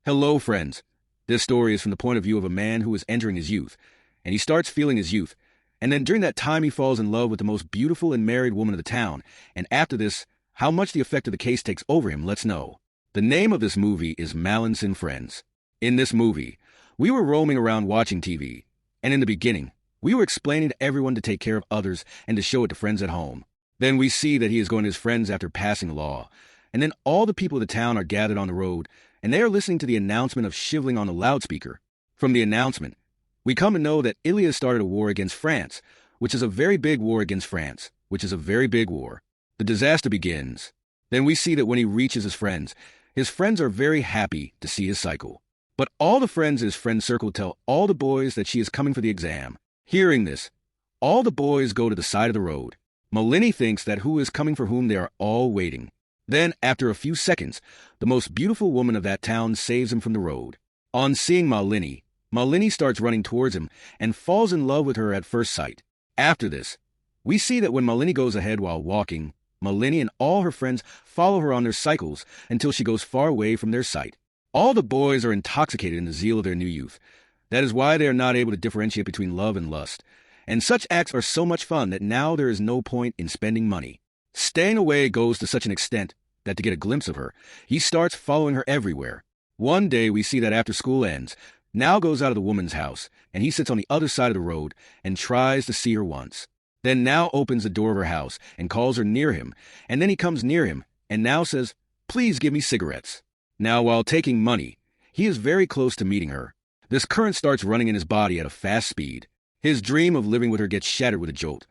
Hello, friends. This story is from the point of view of a man who is entering his youth, and he starts feeling his youth, and then during that time he falls in love with the most beautiful and married woman of the town, and after this, how much the effect of the case takes over him, let's know. The name of this movie is Malena and Friends. In this movie, we were roaming around watching TV, and in the beginning, we were explaining to everyone to take care of others and to show it to friends at home. Then we see that he is going to his friends after passing a law, and then all the people of the town are gathered on the road, and they are listening to the announcement of shivling on the loudspeaker. From the announcement, we come to know that Italy has started a war against France, which is a very big war against France, which is a very big war. The disaster begins. Then we see that when he reaches his friends are very happy to see his cycle. But all the friends in his friend circle tell all the boys that she is coming for the exam. Hearing this, all the boys go to the side of the road. Malena thinks that who is coming for whom they are all waiting. Then, after a few seconds, the most beautiful woman of that town saves him from the road. On seeing Malena starts running towards him and falls in love with her at first sight. After this, we see that when Malena goes ahead while walking, Malena and all her friends follow her on their cycles until she goes far away from their sight. All the boys are intoxicated in the zeal of their new youth. That is why they are not able to differentiate between love and lust. And such acts are so much fun that now there is no point in spending money. Staying away goes to such an extent that to get a glimpse of her, he starts following her everywhere. One day we see that after school ends, Now goes out of the woman's house, and he sits on the other side of the road and tries to see her once. Then Now opens the door of her house and calls her near him, and then he comes near him, and Now says, "Please give me cigarettes." Now, while taking money, he is very close to meeting her. This current starts running in his body at a fast speed. His dream of living with her gets shattered with a jolt,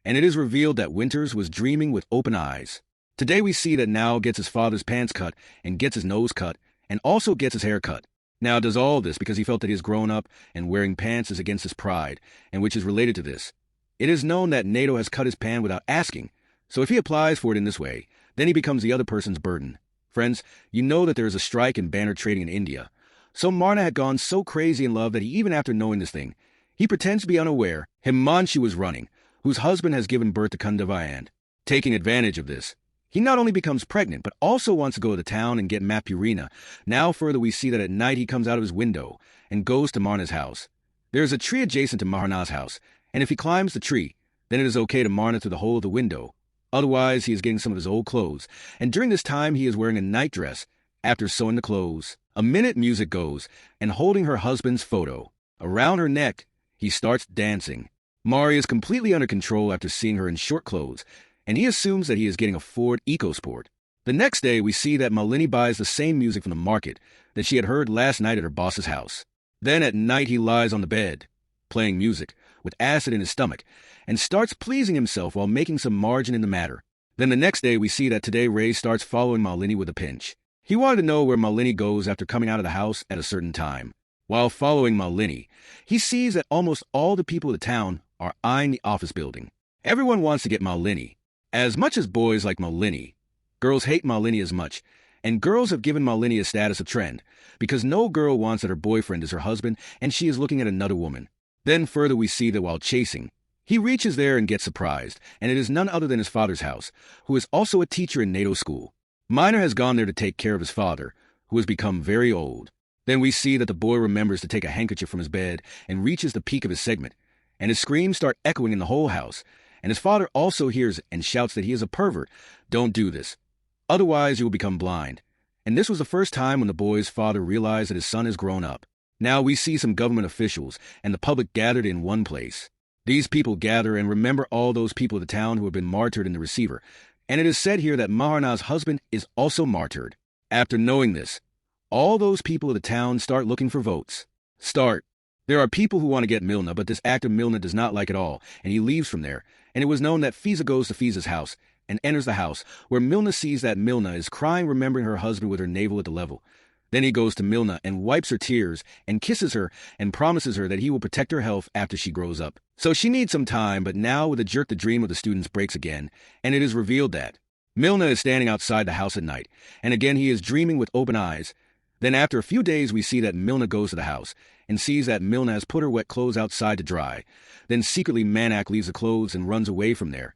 and it is revealed that Winters was dreaming with open eyes. Today we see that Now gets his father's pants cut and gets his nose cut and also gets his hair cut. Now does all this because he felt that he has grown up and wearing pants is against his pride, and which is related to this. It is known that NATO has cut his pan without asking, so if he applies for it in this way, then he becomes the other person's burden. Friends, you know that there is a strike in banner trading in India. So Marna had gone so crazy in love that even after knowing this thing, he pretends to be unaware Himanshu was running, whose husband has given birth to Kundavayand. Taking advantage of this, he not only becomes pregnant, but also wants to go to the town and get Mapurina. Now further we see that at night he comes out of his window and goes to Marna's house. There is a tree adjacent to Marna's house, and if he climbs the tree, then it is okay to Marna through the hole of the window. Otherwise, he is getting some of his old clothes, and during this time he is wearing a nightdress. After sewing the clothes, a minute music goes, and holding her husband's photo. Around her neck, he starts dancing. Mari is completely under control after seeing her in short clothes, and he assumes that he is getting a Ford EcoSport. The next day, we see that Malena buys the same music from the market that she had heard last night at her boss's house. Then at night he lies on the bed, playing music, with acid in his stomach, and starts pleasing himself while making some margin in the matter. Then the next day we see that today Ray starts following Malena with a pinch. He wanted to know where Malena goes after coming out of the house at a certain time. While following Malena, he sees that almost all the people of the town are eyeing the office building. Everyone wants to get Malena. As much as boys like Malena, girls hate Malena as much, and girls have given Malena a status of trend, because no girl wants that her boyfriend is her husband and she is looking at another woman. Then further we see that while chasing, he reaches there and gets surprised, and it is none other than his father's house, who is also a teacher in NATO school. Minor has gone there to take care of his father, who has become very old. Then we see that the boy remembers to take a handkerchief from his bed and reaches the peak of his segment, and his screams start echoing in the whole house, and his father also hears and shouts that he is a pervert. Don't do this. Otherwise you will become blind. And this was the first time when the boy's father realized that his son has grown up. Now we see some government officials and the public gathered in one place. These people gather and remember all those people of the town who have been martyred in the receiver, and it is said here that Maharna's husband is also martyred. After knowing this, all those people of the town start looking for votes. There are people who want to get Milna, but this actor Milna does not like it all, and he leaves from there, and it was known that Fiza goes to Fiza's house and enters the house, where Milna sees that Milna is crying remembering her husband with her navel at the level. Then he goes to Milna and wipes her tears and kisses her and promises her that he will protect her health after she grows up. So she needs some time, but now with a jerk the dream of the students breaks again, and it is revealed that Milna is standing outside the house at night, and again he is dreaming with open eyes. Then after a few days we see that Milna goes to the house and sees that Milna has put her wet clothes outside to dry. Then secretly Manak leaves the clothes and runs away from there.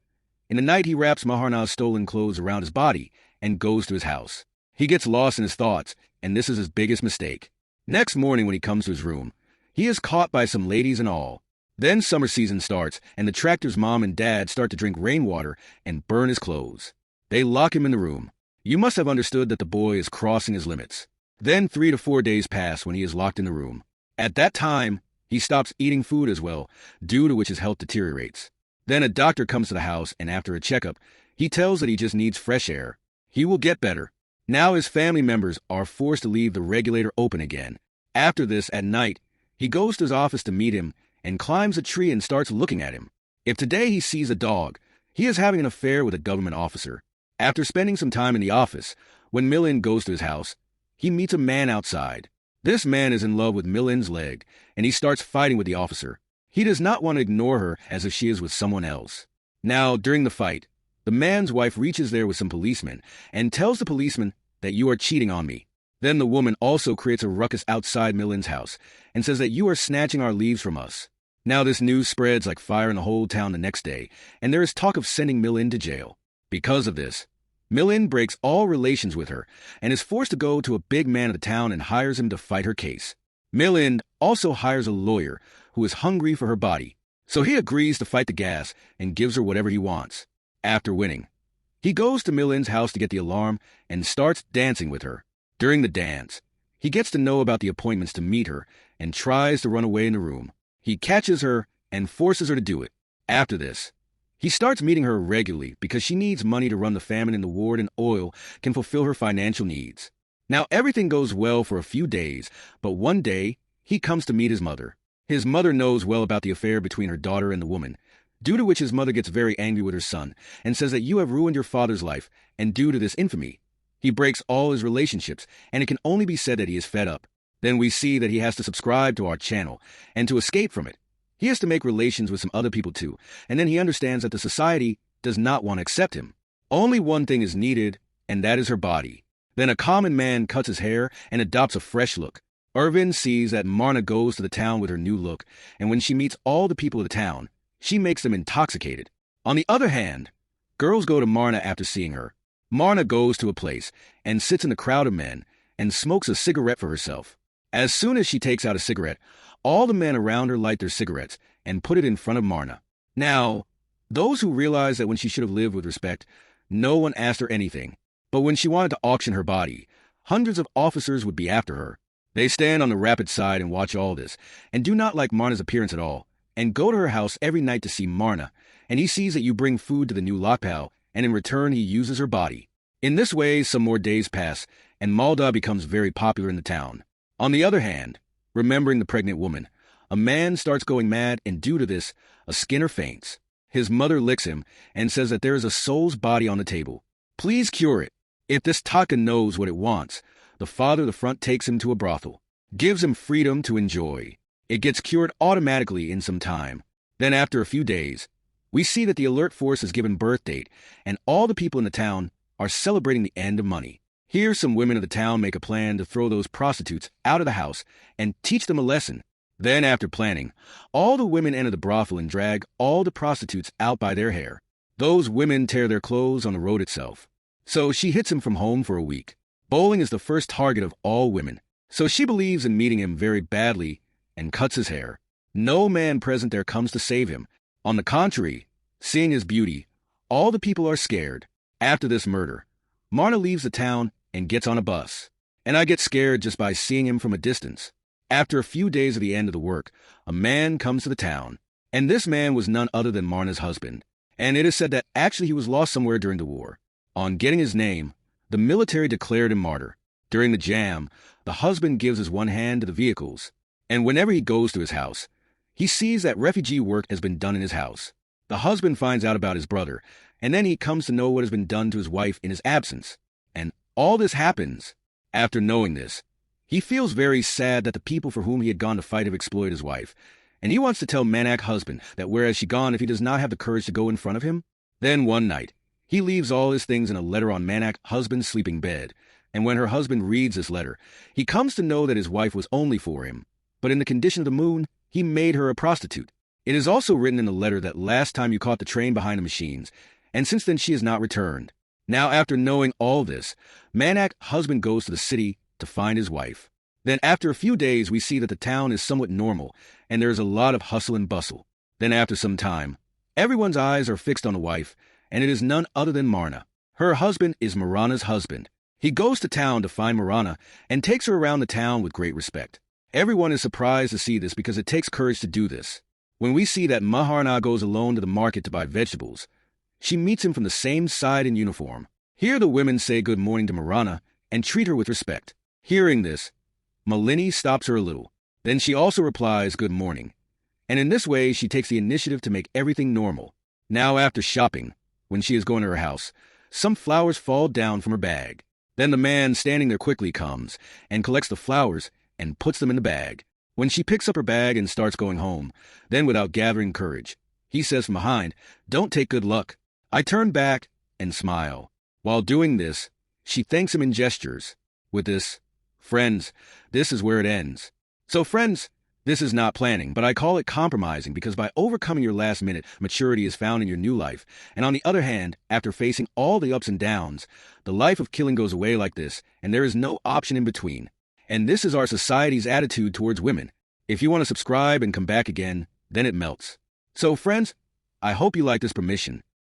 In the night he wraps Maharna's stolen clothes around his body and goes to his house. He gets lost in his thoughts, and this is his biggest mistake. Next morning when he comes to his room, he is caught by some ladies and all. Then summer season starts, and the tractor's mom and dad start to drink rainwater and burn his clothes. They lock him in the room. You must have understood that the boy is crossing his limits. Then 3 to 4 days pass when he is locked in the room. At that time, he stops eating food as well, due to which his health deteriorates. Then a doctor comes to the house, and after a checkup, he tells that he just needs fresh air. He will get better. Now his family members are forced to leave the regulator open again. After this, at night, he goes to his office to meet him and climbs a tree and starts looking at him. If today he sees a dog, he is having an affair with a government officer. After spending some time in the office, when Millen goes to his house, he meets a man outside. This man is in love with Millen's leg, and he starts fighting with the officer. He does not want to ignore her as if she is with someone else. Now, during the fight, the man's wife reaches there with some policemen and tells the policeman that you are cheating on me. Then the woman also creates a ruckus outside Millen's house and says that you are snatching our leaves from us. Now this news spreads like fire in the whole town the next day, and there is talk of sending Millen to jail. Because of this, Millen breaks all relations with her and is forced to go to a big man of the town and hires him to fight her case. Millen also hires a lawyer who is hungry for her body, so he agrees to fight the gas and gives her whatever he wants. After winning, he goes to Millen's house to get the alarm and starts dancing with her. During the dance, he gets to know about the appointments to meet her and tries to run away in the room. He catches her and forces her to do it. After this, he starts meeting her regularly because she needs money to run the famine in the ward, and oil can fulfill her financial needs. Now everything goes well for a few days, but one day he comes to meet his mother. His mother knows well about the affair between her daughter and the woman, due to which his mother gets very angry with her son and says that you have ruined your father's life, and due to this infamy, he breaks all his relationships, and it can only be said that he is fed up. Then we see that he has to subscribe to our channel, and to escape from it, he has to make relations with some other people too, and then he understands that the society does not want to accept him. Only one thing is needed, and that is her body. Then a common man cuts his hair and adopts a fresh look. Irvin sees that Marna goes to the town with her new look, and when she meets all the people of the town, she makes them intoxicated. On the other hand, girls go to Marna after seeing her. Marna goes to a place and sits in a crowd of men and smokes a cigarette for herself. As soon as she takes out a cigarette, all the men around her light their cigarettes and put it in front of Marna. Now, those who realize that when she should have lived with respect, no one asked her anything. But when she wanted to auction her body, hundreds of officers would be after her. They stand on the rapid side and watch all this, and do not like Marna's appearance at all, and go to her house every night to see Marna, and he sees that you bring food to the new lockpal, and in return he uses her body. In this way, some more days pass, and Malda becomes very popular in the town. On the other hand, remembering the pregnant woman, a man starts going mad, and due to this, a Skinner faints. His mother licks him and says that there is a soul's body on the table. Please cure it. If this Taka knows what it wants, the father of the front takes him to a brothel, gives him freedom to enjoy. It gets cured automatically in some time. Then after a few days, we see that the alert force is given birth date, and all the people in the town are celebrating the end of money. Here some women of the town make a plan to throw those prostitutes out of the house and teach them a lesson. Then after planning, all the women enter the brothel and drag all the prostitutes out by their hair. Those women tear their clothes on the road itself. So she hits him from home for a week. Bowling is the first target of all women, so she believes in meeting him very badly and cuts his hair. No man present there comes to save him. On the contrary, seeing his beauty, all the people are scared. After this murder, Marna leaves the town and gets on a bus, and I get scared just by seeing him from a distance. After a few days of the end of the work, a man comes to the town, and this man was none other than Marna's husband, and it is said that actually he was lost somewhere during the war. On getting his name, the military declared him martyr. During the jam, the husband gives his one hand to the vehicles, and whenever he goes to his house, he sees that refugee work has been done in his house. The husband finds out about his brother, and then he comes to know what has been done to his wife in his absence. And all this happens. After knowing this, he feels very sad that the people for whom he had gone to fight have exploited his wife, and he wants to tell Manak husband that where has she gone if he does not have the courage to go in front of him? Then one night, he leaves all his things in a letter on Manak husband's sleeping bed, and when her husband reads this letter, he comes to know that his wife was only for him, but in the condition of the moon, he made her a prostitute. It is also written in the letter that last time you caught the train behind the machines, and since then she has not returned. Now, after knowing all this, Manak husband goes to the city to find his wife. Then after a few days, we see that the town is somewhat normal, and there's a lot of hustle and bustle. Then after some time, everyone's eyes are fixed on the wife, and it is none other than Marna. Her husband is Marana's husband. He goes to town to find Marana and takes her around the town with great respect. Everyone is surprised to see this because it takes courage to do this. When we see that Maharna goes alone to the market to buy vegetables, she meets him from the same side in uniform. Here the women say good morning to Marana and treat her with respect. Hearing this, Malini stops her a little. Then she also replies good morning. And in this way, she takes the initiative to make everything normal. Now after shopping, when she is going to her house, some flowers fall down from her bag. Then the man standing there quickly comes and collects the flowers and puts them in the bag. When she picks up her bag and starts going home, then without gathering courage, he says from behind, "Don't take good luck." I turn back and smile. While doing this, she thanks him in gestures. With this, friends, this is where it ends. So friends, this is not planning, but I call it compromising because by overcoming your last minute, maturity is found in your new life. And on the other hand, after facing all the ups and downs, the life of killing goes away like this, and there is no option in between. And this is our society's attitude towards women. If you want to subscribe and come back again, then it melts. So friends, I hope you like this permission.